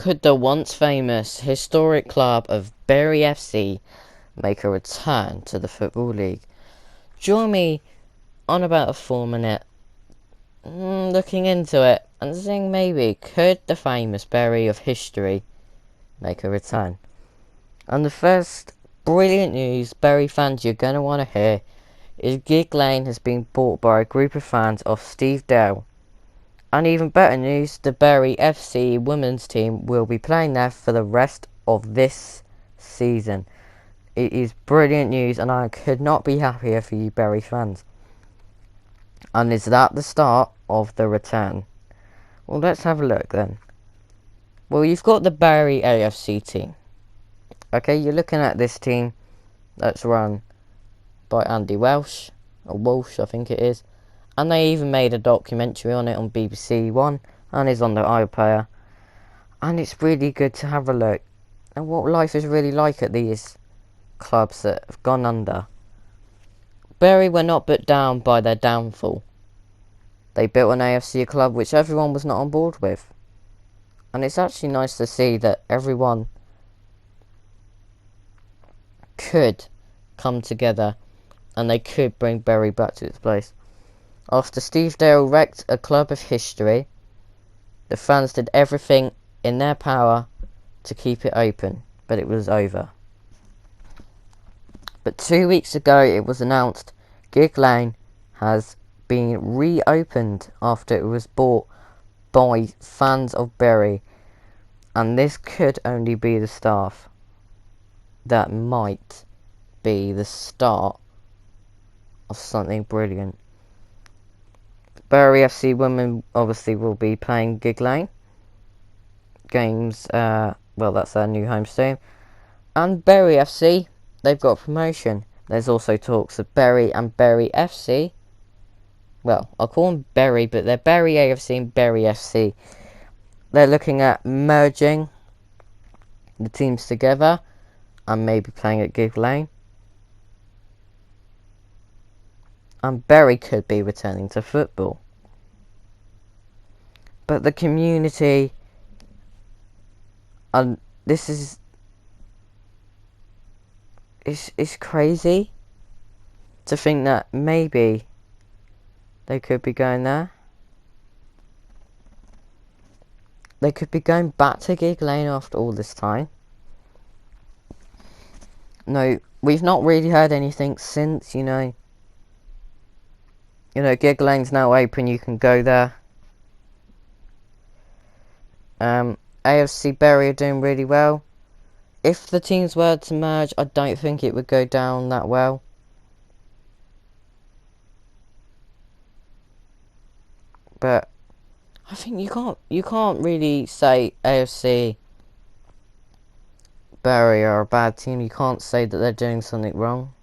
Could the once famous historic club of Bury FC make a return to the Football League? Join me on about a 4 minute looking into it and saying maybe could the famous Bury of history make a return? And the first brilliant news Bury fans you're going to want to hear is Gigg Lane has been bought by a group of fans of Steve Dale. And even better news, the Bury FC women's team will be playing there for the rest of this season. It is brilliant news and I could not be happier for you Bury fans. And is that the start of the return? Well, let's have a look then. Well, you've got the Bury AFC team. Okay, you're looking at this team that's run by Andy Welsh, or Walsh I think it is. And they even made a documentary on it on BBC One and is on the iPlayer. And it's really good to have a look at what life is really like at these clubs that have gone under. Bury were not put down by their downfall. They built an AFC club which everyone was not on board with. And it's actually nice to see that everyone could come together and they could bring Bury back to its place. After Steve Dale wrecked a club of history, the fans did everything in their power to keep it open, but it was over. But 2 weeks ago it was announced Gigg Lane has been reopened after it was bought by fans of Bury, and this could only be the start. That might be the start of something brilliant. Bury FC women obviously will be playing Gigg Lane games, well that's their new home stadium. And Bury FC, they've got a promotion. There's also talks of Bury and Bury FC. Well, I'll call them Bury, but they're Bury AFC and Bury FC. They're looking at merging the teams together and maybe playing at Gigg Lane. And Bury could be returning to football. But the community, and this is, it's crazy to think that maybe they could be going there. They could be going back to Gigg Lane after all this time. No, we've not really heard anything since, you know, Gigg Lane's now open, you can go there. AFC Bury are doing really well. If the teams were to merge, I don't think it would go down that well. But I think you can't really say AFC Bury are a bad team. You can't say that they're doing something wrong.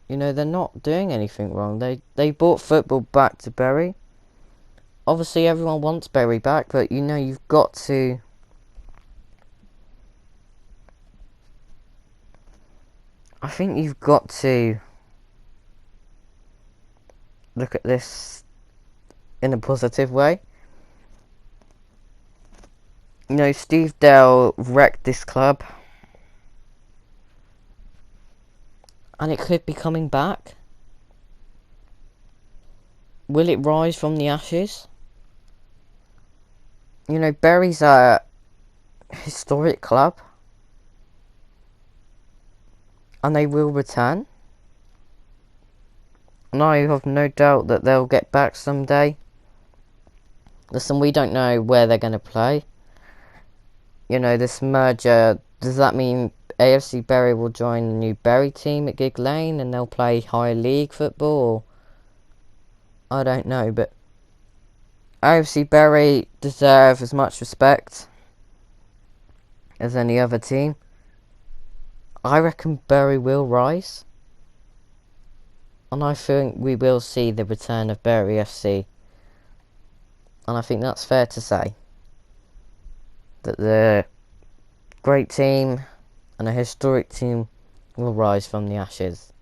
They're not doing anything wrong. They brought football back to Bury. Obviously everyone wants Bury back, but you've got to I think you've got to look at this in a positive way. Steve Dale wrecked this club. And it could be coming back. Will it rise from the ashes? Bury's a historic club. And they will return. And I have no doubt that they'll get back someday. Listen, we don't know where they're going to play. This merger, does that mean AFC Bury will join the new Bury team at Gigg Lane and they'll play higher league football? I don't know, but AFC Bury deserve as much respect as any other team. I reckon Bury will rise. And I think we will see the return of Bury FC. And I think that's fair to say. That the great team and a historic team will rise from the ashes.